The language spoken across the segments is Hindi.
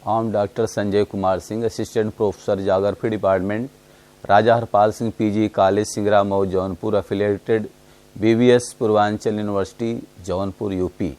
हम doctor Sanjay Kumar Singh, assistant professor geography department, Raja Harpal Singh PG college Singramau Jaunpur, affiliated BVS Purvanchal university Jaunpur UP.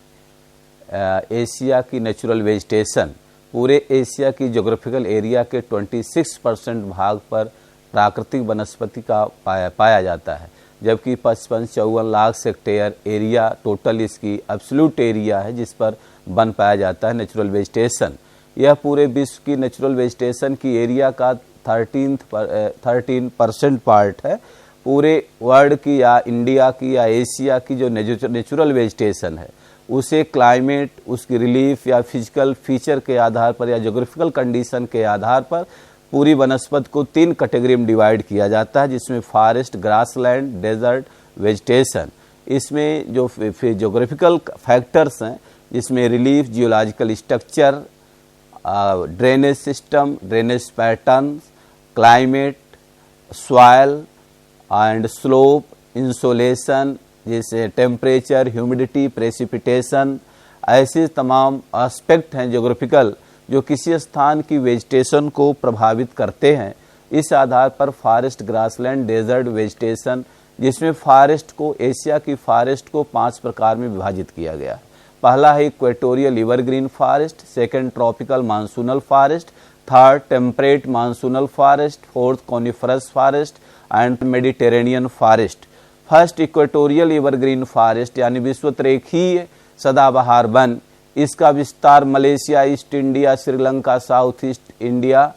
Asia की नेचुरल वेजिटेशन, पूरे एशिया की ज्योग्राफिकल एरिया के 26% भाग पर प्राकृतिक वनस्पति का पाया जाता है, जबकि 55-54 लाख हेक्टेयर एरिया टोटल इसकी एब्सोल्यूट एरिया है जिस पर वन पाया जाता है नेचुरल वेजिटेशन। यह पूरे विश्व की नेचुरल वेजिटेशन की एरिया का 13% पार्ट है। पूरे वर्ल्ड की या इंडिया की या एशिया की जो नेचुरल वेजिटेशन है उसे क्लाइमेट, उसकी रिलीफ या फिजिकल फीचर के आधार पर या ज्योग्राफिकल कंडीशन के आधार पर पूरी वनस्पति को 3 कैटेगरी में डिवाइड किया जाता है, जिसमें फॉरेस्ट, ग्रासलैंड, डेजर्ट, वेजिटेशन। इसमें जो ज्योग्राफिकल फैक्टर्स हैं जिसमें relief, geological structure, drainage system, drainage pattern, climate, soil and slope, insolation जैसे टेम्परेचर, ह्यूमिडिटी, प्रेसिपिटेशन, ऐसे तमाम एस्पेक्ट हैं ज्योग्राफिकल जो किसी स्थान की वेजिटेशन को प्रभावित करते हैं। इस आधार पर फॉरेस्ट, ग्रासलैंड, डेजर्ट, वेजिटेशन, जिसमें फॉरेस्ट को, एशिया की फॉरेस्ट को 5 प्रकार में विभाजित किया गया है। पहला है equatorial evergreen forest, second tropical monsoonal forest, third temperate monsoonal forest, fourth coniferous forest and Mediterranean forest. First equatorial evergreen forest यानी विश्वतरेखीय सदाबहार वन, इसका विस्तार Malaysia, east India, Sri Lanka, south east India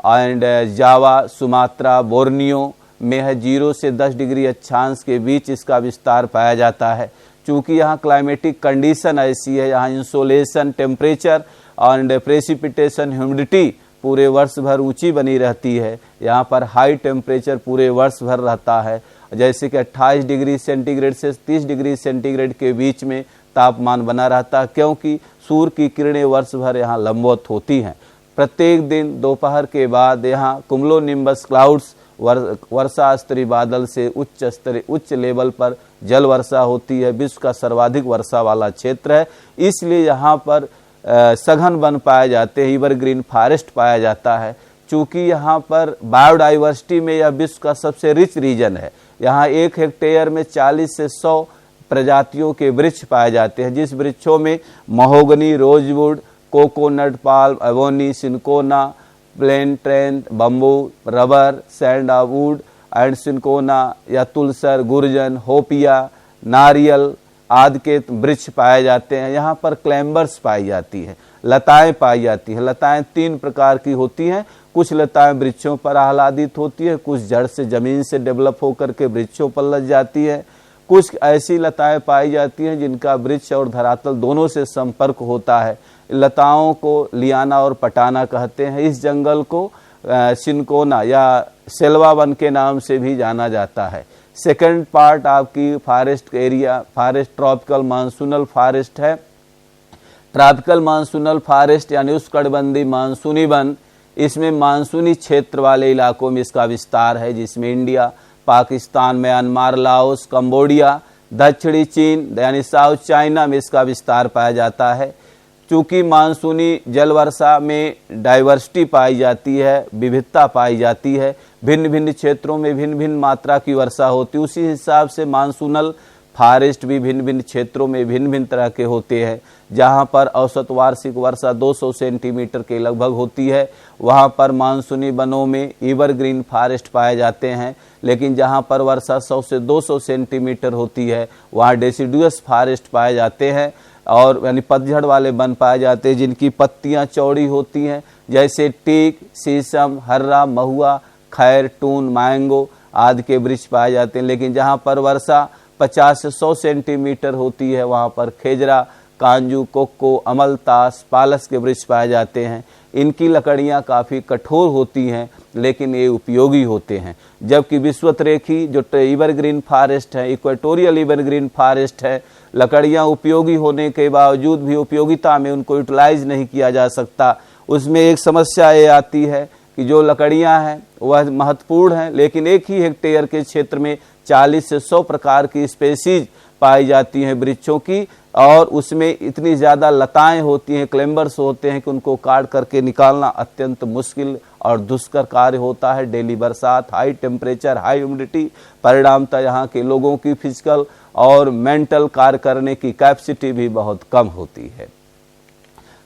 and Java, Sumatra, Borneo में है। 0 से 10 डिग्री अक्षांश के बीच इसका विस्तार पाया जाता है। चूँकि यहाँ क्लाइमेटिक कंडीशन ऐसी है, यहाँ insolation, temperature and precipitation, humidity पूरे वर्ष भर ऊंची बनी रहती है। यहाँ पर हाई टेम्परेचर पूरे वर्ष भर रहता है, जैसे कि 28 डिग्री सेंटीग्रेड से 30 डिग्री सेंटीग्रेड के बीच में तापमान बना रहता है, क्योंकि सूर्य की किरणें वर्ष भर यहाँ लंबवत होती हैं। प्रत्येक दिन दोपहर के बाद यहाँ कुमुलोनिम्बस क्लाउड्स, वर्षा स्तरीय बादल से उच्च लेवल पर जल वर्षा होती है। विश्व का सर्वाधिक वर्षा वाला क्षेत्र है, इसलिए यहाँ पर सघन वन पाए जाते हैं, एवरग्रीन फॉरेस्ट पाया जाता है। चूँकि यहाँ पर बायोडाइवर्सिटी में यह विश्व का सबसे रिच रीजन है। यहाँ 1 हेक्टेयर में 40 से 100 प्रजातियों के वृक्ष पाए जाते हैं, जिस वृक्षों में mahogany, rosewood, coconut palm, ebony, cinchona, plane tree, bamboo, rubber, sandalwood and cinchona या तुलसर, गुर्जन, होपिया, नारियल आदि के वृक्ष पाए जाते हैं। यहाँ पर क्लैम्बर्स पाई जाती है, लताएं पाई जाती हैं। लताएं 3 प्रकार की होती हैं, कुछ लताएं वृक्षों पर आह्लादित होती है, कुछ जड़ से जमीन से डेवलप होकर के वृक्षों पर लग जाती है। कुछ ऐसी लताएं पाई जाती हैं जिनका वृक्ष और धरातल दोनों से संपर्क होता है। लताओं को लियाना और पटाना कहते हैं। इस जंगल को सिनकोना या सेल्वा वन के नाम से भी जाना जाता है। सेकंड पार्ट आपकी forest area, forest tropical monsoonal forest है। ट्रॉपिकल मानसूनल फॉरेस्ट यानी उष्णकटिबंधीय मानसूनी वन, इसमें मानसूनी क्षेत्र वाले इलाकों में इसका विस्तार है, जिसमें India, Pakistan, Myanmar, Laos, Cambodia, दक्षिणी चीन यानी साउथ चाइना में इसका विस्तार पाया जाता है। चूँकि मानसूनी जल वर्षा में डाइवर्सिटी पाई जाती है, विविधता पाई जाती है, भिन्न भिन्न क्षेत्रों में भिन्न भिन्न मात्रा की वर्षा होती है, उसी हिसाब से मानसूनल फॉरेस्ट भी भिन्न भिन्न क्षेत्रों में भिन्न भिन्न तरह के होते हैं। जहाँ पर औसत वार्षिक वर्षा 200 सेंटीमीटर के लगभग होती है, वहाँ पर मानसूनी वनों में एवरग्रीन फॉरेस्ट पाए जाते हैं। लेकिन जहाँ पर वर्षा 100 से 200 सेंटीमीटर होती है, वहाँ डेसिडुअस फॉरेस्ट पाए जाते हैं और यानी पतझड़ वाले वन पाए जाते हैं, जिनकी पत्तियाँ चौड़ी होती हैं, जैसे टीक, शीशम, हर्रा, महुआ, खैर, टून, मैंगो आदि के वृक्ष पाए जाते हैं। लेकिन जहाँ पर वर्षा 50 से 100 सेंटीमीटर होती है, वहाँ पर खेजरा, कांजू, कोको, अमलतास, पालस के वृक्ष पाए जाते हैं। इनकी लकड़ियाँ काफ़ी कठोर होती हैं, लेकिन ये उपयोगी होते हैं। जबकि विश्वतरेखी जो एवरग्रीन फॉरेस्ट है, इक्वेटोरियल एवरग्रीन फॉरेस्ट है, लकड़ियाँ उपयोगी होने के बावजूद भी उपयोगिता में उनको यूटिलाइज नहीं किया जा सकता। उसमें एक समस्या ये आती है कि जो लकड़ियाँ हैं वह महत्वपूर्ण हैं, लेकिन एक ही हेक्टेयर के क्षेत्र में 40 से 100 प्रकार की स्पेसीज पाई जाती हैं वृक्षों की, और उसमें इतनी ज़्यादा लताएं होती हैं, क्लेम्बर्स होते हैं कि उनको काट करके निकालना अत्यंत मुश्किल और दुष्कर कार्य होता है। डेली बरसात, हाई टेम्परेचर, हाई ह्यूमिडिटी, परिणामतः यहाँ के लोगों की फिजिकल और मेंटल कार्य करने की कैपेसिटी भी बहुत कम होती है।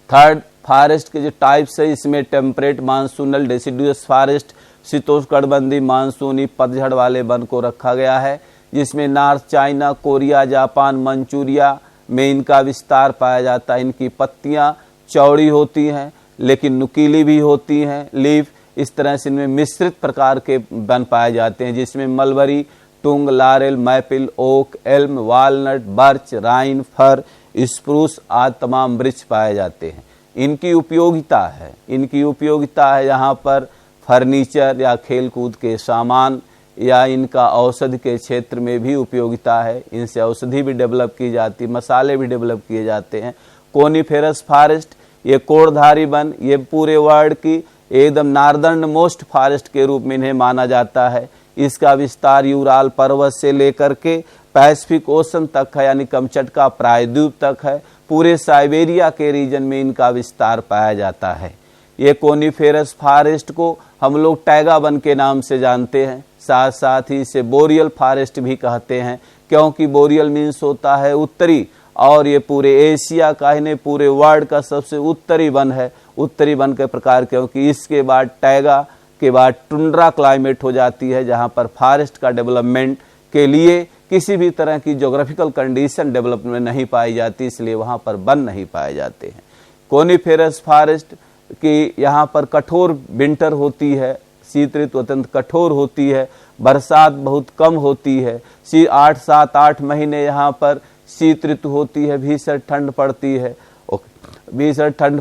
थर्ड, फॉरेस्ट के जो टाइप्स है, इसमें टेम्परेट, मानसूनल, डेसिडुअस फॉरेस्ट, शीतोष्णकटिबंधीय मानसूनी पतझड़ वाले वन को रखा गया है, जिसमें north China, Korea, Japan, Manchuria में इनका विस्तार पाया जाता है। इनकी पत्तियां चौड़ी होती हैं लेकिन नुकीली भी होती हैं, लीफ। इस तरह से इनमें मिश्रित प्रकार के वन पाए जाते हैं, जिसमें mulberry, tung, laurel, maple, oak, elm, walnut, birch, राइन, फर, स्प्रूस आदि तमाम वृक्ष पाए जाते हैं। इनकी उपयोगिता है यहाँ पर फर्नीचर या खेलकूद के सामान, या इनका औषधि के क्षेत्र में भी उपयोगिता है। इनसे औषधि भी डेवलप की जाती, मसाले भी डेवलप किए जाते हैं। कोनिफेरस फॉरेस्ट, ये कोड़धारी वन, ये पूरे वर्ल्ड की एकदम नॉर्दर्न मोस्ट फॉरेस्ट के रूप में इन्हें माना जाता है। इसका विस्तार यूराल पर्वत से लेकर के पैसिफिक ओशन तक है, यानी कमचटका प्रायद्वीप तक है। पूरे साइबेरिया के रीजन में इनका विस्तार पाया जाता है। ये कोनिफेरस फॉरेस्ट को हम लोग टैगा वन के नाम से जानते हैं, साथ साथ ही इसे बोरियल फॉरेस्ट भी कहते हैं, क्योंकि बोरियल मीन्स होता है उत्तरी, और ये पूरे एशिया का ही नहीं पूरे वर्ल्ड का सबसे उत्तरी वन है। उत्तरी वन के प्रकार, क्योंकि इसके बाद टैगा के बाद टुंड्रा क्लाइमेट हो जाती है, जहाँ पर फॉरेस्ट का डेवलपमेंट के लिए किसी भी तरह की ज्योग्राफिकल कंडीशन डेवलपमेंट नहीं पाई जाती, इसलिए वहाँ पर वन नहीं पाए जाते हैं। कोनिफेरस फॉरेस्ट की यहाँ पर कठोर विंटर होती है, शीत ऋतु अत्यंत कठोर होती है, बरसात बहुत कम होती है। 8 महीने यहाँ पर शीत ऋतु होती है, भीषण ठंड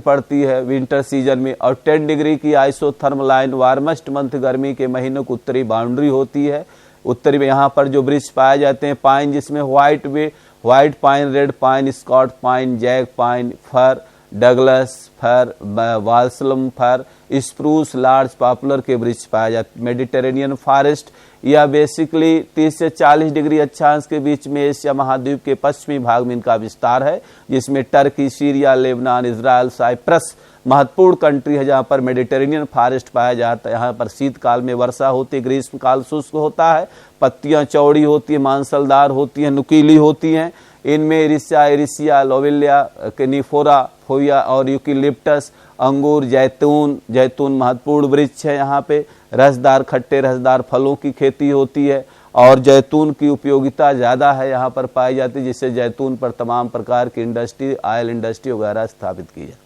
पड़ती है विंटर सीजन में, और 10 डिग्री की आइसोथर्मल लाइन वार्मेस्ट मंथ गर्मी के महीनों की उत्तरी बाउंड्री होती है। उत्तरी में यहाँ पर जो वृक्ष पाए जाते हैं, पाइन, जिसमें white pine, red pine, Scot pine, jack pine, fir, Douglas fir, balsam fir, spruce, large poplar के वृक्ष पाए जाते। मेडिटेरेनियन फॉरेस्ट या बेसिकली 30 से 40 डिग्री अक्षांश के बीच में एशिया महाद्वीप के पश्चिमी भाग में इनका विस्तार है, जिसमें Turkey, Syria, Lebanon, Israel, Cyprus महत्वपूर्ण कंट्री है, जहाँ पर मेडिटेरेनियन फॉरेस्ट पाया जाता है। यहाँ पर शीतकाल में वर्षा होती है, ग्रीष्मकाल शुष्क होता है, पत्तियां चौड़ी होती है, मांसलदार होती हैं, नुकीली होती हैं। इनमें इरिसिया, लोविलिया, केनिफोरा, फोया और यूकेलिप्टस, अंगूर, जैतून महत्वपूर्ण वृक्ष है। यहाँ पे खट्टे रसदार फलों की खेती होती है, और जैतून की उपयोगिता ज़्यादा है यहाँ पर पाई जाती है, जिससे जैतून पर तमाम प्रकार की इंडस्ट्री, ऑयल इंडस्ट्री वगैरह स्थापित की है।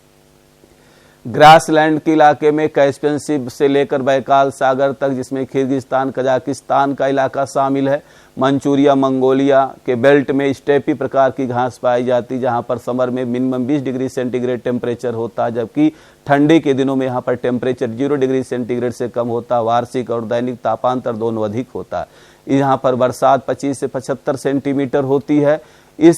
ग्रासलैंड के इलाके में कैस्पियन सी से लेकर बैकाल सागर तक, जिसमें किर्गिस्तान, कजाकिस्तान का इलाका शामिल है। मंचूरिया, मंगोलिया के बेल्ट में स्टेपी प्रकार की घास पाई जाती, जहां पर समर में मिनिमम 20 डिग्री सेंटीग्रेड टेम्परेचर होता है, जबकि ठंडी के दिनों में यहाँ पर टेम्परेचर 0 डिग्री सेंटीग्रेड से कम होता है। वार्षिक और दैनिक तापांतर दोनों अधिक होता है। यहाँ पर बरसात 25 से 75 सेंटीमीटर होती है,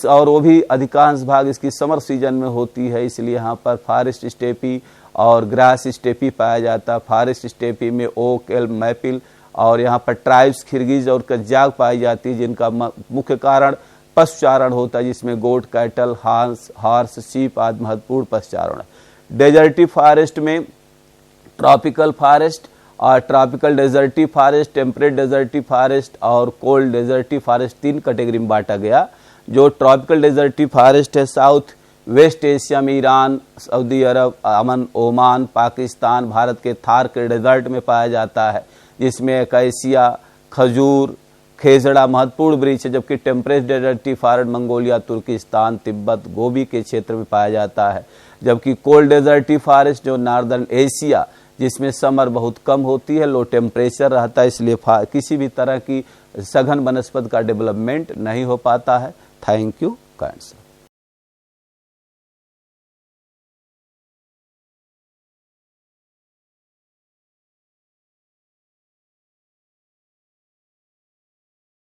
और वो भी अधिकांश भाग इसकी समर सीजन में होती है, इसलिए यहाँ पर फॉरेस्ट स्टेपी और ग्रास स्टेपी पाया जाता है। फॉरेस्ट स्टेपी में ओक, एल्म, मैपिल, और यहाँ पर ट्राइब्स, खिरगिज और कज्जाक पाई जाती है, जिनका मुख्य कारण पशुचारण होता है, जिसमें गोट, कैटल, हॉर्स, शीप आदि महत्वपूर्ण पशुचारण है। डेजर्टी फॉरेस्ट में ट्रॉपिकल फॉरेस्ट और ट्रॉपिकल डेजर्टी फॉरेस्ट, टेम्परेट डेजर्टी फॉरेस्ट और कोल्ड डेजर्टी फॉरेस्ट 3 कैटेगरी में बांटा गया। जो ट्रॉपिकल डेजर्टी फॉरेस्ट है, साउथ वेस्ट एशिया में ईरान, सऊदी अरब, अमन, ओमान, पाकिस्तान, भारत के थार के डेजर्ट में पाया जाता है, जिसमें कैसिया, खजूर, खेजड़ा महत्वपूर्ण वृक्ष है। जबकि टेम्परेट डेजर्टी फॉरेस्ट मंगोलिया, तुर्किस्तान, तिब्बत, गोबी के क्षेत्र में पाया जाता है। जबकि कोल्ड डेजर्टी फॉरेस्ट जो नॉर्दर्न एशिया, जिसमें समर बहुत कम होती है, लो टेम्परेचर रहता है, इसलिए किसी भी तरह की सघन वनस्पति का डेवलपमेंट नहीं हो पाता है। Thank you.